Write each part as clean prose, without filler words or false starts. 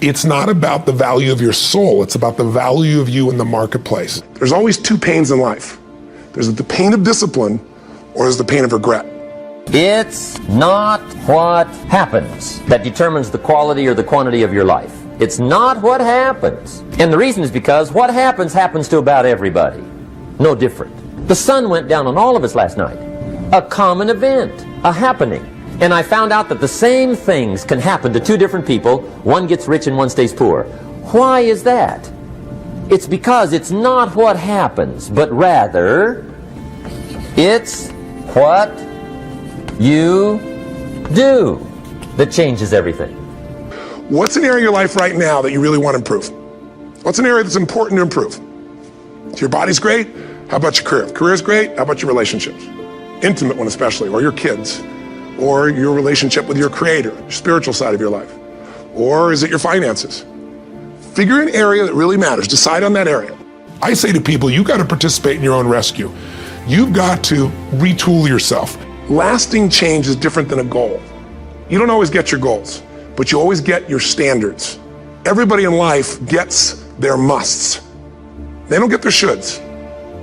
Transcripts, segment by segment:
It's not about the value of your soul. It's about the value of you in the marketplace. There's always two pains in life. There's the pain of discipline, or there's the pain of regret. It's not what happens that determines the quality or the quantity of your life. It's not what happens. And the reason is because what happens to about everybody. No different. The sun went down on all of us last night. A common event, a happening. And I found out that the same things can happen to two different people. One gets rich and one stays poor. Why is that? It's because it's not what happens, but rather it's what you do that changes everything. What's an area of your life right now that you really want to improve? What's an area that's important to improve? So your body's great. How about your career? Career's great. How about your relationships? Intimate one especially, or your kids, or your relationship with your creator, your spiritual side of your life. Or is it your finances? Figure an area that really matters. Decide on that area. I say to people, you got to participate in your own rescue. You've got to retool yourself. Lasting change is different than a goal. You don't always get your goals, but you always get your standards. Everybody in life gets their musts. They don't get their shoulds.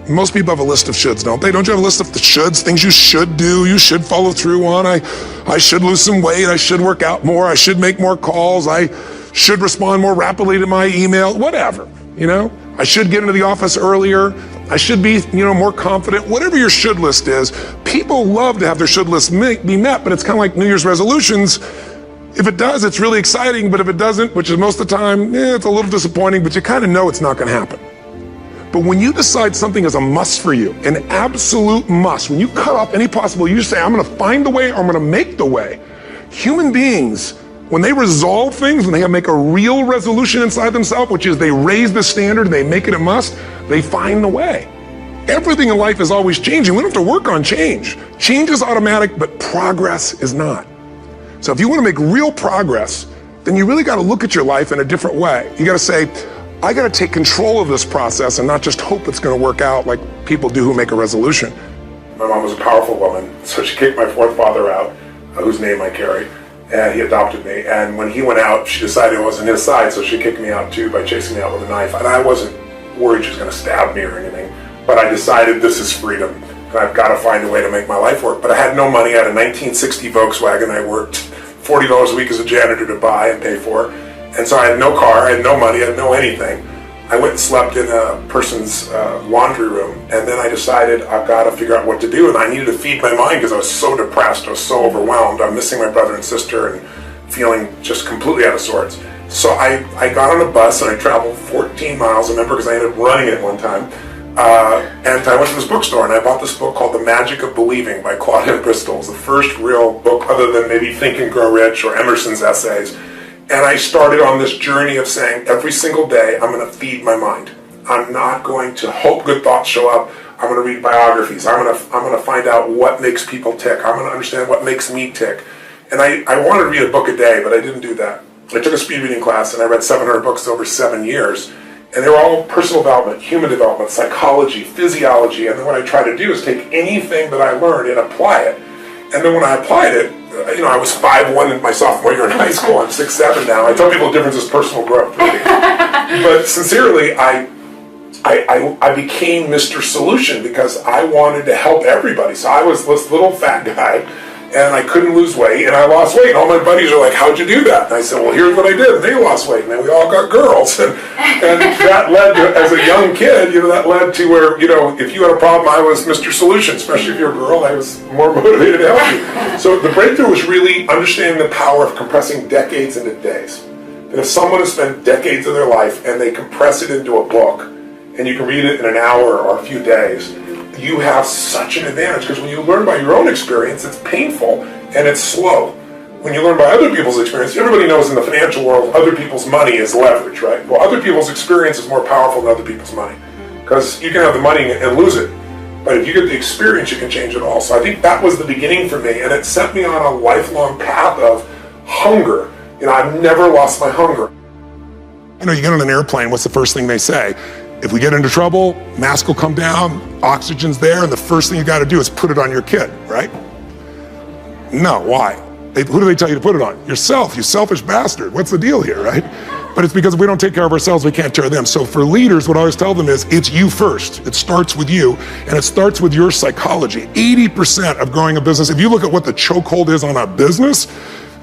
Most people have a list of shoulds, don't they? Don't you have a list of the shoulds, things you should do, you should follow through on? I should lose some weight, I should work out more, I should make more calls, I should respond more rapidly to my email, whatever, you know? I should get into the office earlier, I should be, more confident. Whatever your should list is, people love to have their should list be met, but it's kind of like New Year's resolutions. If it does, it's really exciting, but if it doesn't, which is most of the time, it's a little disappointing, but you kind of know it's not gonna happen. But when you decide something is a must for you, an absolute must, when you cut off any possible, you say, I'm gonna find the way, or I'm gonna make the way. Human beings, when they resolve things, when they make a real resolution inside themselves, which is they raise the standard and they make it a must, they find the way. Everything in life is always changing. We don't have to work on change. Change is automatic, but progress is not. So if you want to make real progress, then you really got to look at your life in a different way. You got to say, I got to take control of this process and not just hope it's going to work out like people do who make a resolution. My mom was a powerful woman, so she kicked my fourth father out, whose name I carry, and he adopted me. And when he went out, she decided it wasn't his side, so she kicked me out too by chasing me out with a knife. And I wasn't worried she was going to stab me or anything, but I decided this is freedom, and I've got to find a way to make my life work. But I had no money. I had a 1960 Volkswagen I worked $40 a week as a janitor to buy and pay for. And so I had no car, I had no money, I had no anything. I went and slept in a person's laundry room, and then I decided I've got to figure out what to do, and I needed to feed my mind because I was so depressed, I was so overwhelmed. I'm missing my brother and sister and feeling just completely out of sorts. So I got on a bus and I traveled 14 miles, I remember, because I ended up running it one time. And I went to this bookstore and I bought this book called The Magic of Believing by Claudia Bristol. It's the first real book other than maybe Think and Grow Rich or Emerson's essays. And I started on this journey of saying every single day I'm going to feed my mind. I'm not going to hope good thoughts show up. I'm going to read biographies. I'm going to find out what makes people tick. I'm going to understand what makes me tick. And I wanted to read a book a day, but I didn't do that. I took a speed reading class and I read 700 books over 7 years. And they were all personal development, human development, psychology, physiology. And then what I try to do is take anything that I learned and apply it. And then when I applied it, I was 5'1" in my sophomore year in high school. I'm 6'7" now. I tell people the difference is personal growth. Really. But sincerely, I became Mr. Solution because I wanted to help everybody. So I was this little fat guy, and I couldn't lose weight, and I lost weight. And all my buddies are like, how'd you do that? And I said, well, here's what I did. And they lost weight, and then we all got girls. And that led to, as a young kid, that led to where, if you had a problem, I was Mr. Solution. Especially if you're a girl, I was more motivated to help you. So the breakthrough was really understanding the power of compressing decades into days. And if someone has spent decades of their life and they compress it into a book, and you can read it in an hour or a few days, you have such an advantage, because when you learn by your own experience, it's painful and it's slow. When you learn by other people's experience, everybody knows in the financial world, other people's money is leverage, right? Well, other people's experience is more powerful than other people's money, because you can have the money and lose it. But if you get the experience, you can change it all. So I think that was the beginning for me, and it set me on a lifelong path of hunger. I've never lost my hunger. You get on an airplane, what's the first thing they say? If we get into trouble, mask will come down, oxygen's there, and the first thing you got to do is put it on your kid, right? No, why? Who do they tell you to put it on? Yourself, you selfish bastard. What's the deal here, right? But it's because if we don't take care of ourselves, we can't take care of them. So for leaders, what I always tell them is, it's you first. It starts with you, and it starts with your psychology. 80% of growing a business, if you look at what the chokehold is on a business,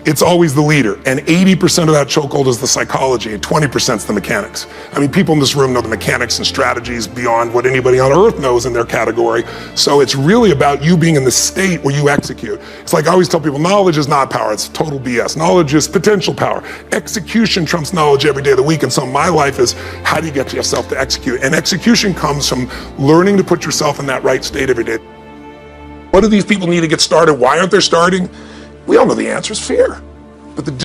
it's always the leader. And 80% of that chokehold is the psychology, and 20% is the mechanics. I mean, people in this room know the mechanics and strategies beyond what anybody on earth knows in their category. So it's really about you being in the state where you execute. It's like I always tell people, knowledge is not power, it's total BS. Knowledge is potential power. Execution trumps knowledge every day of the week. And so my life is, how do you get yourself to execute? And execution comes from learning to put yourself in that right state every day. What do these people need to get started? Why aren't they starting? We all know the answer is fear. But the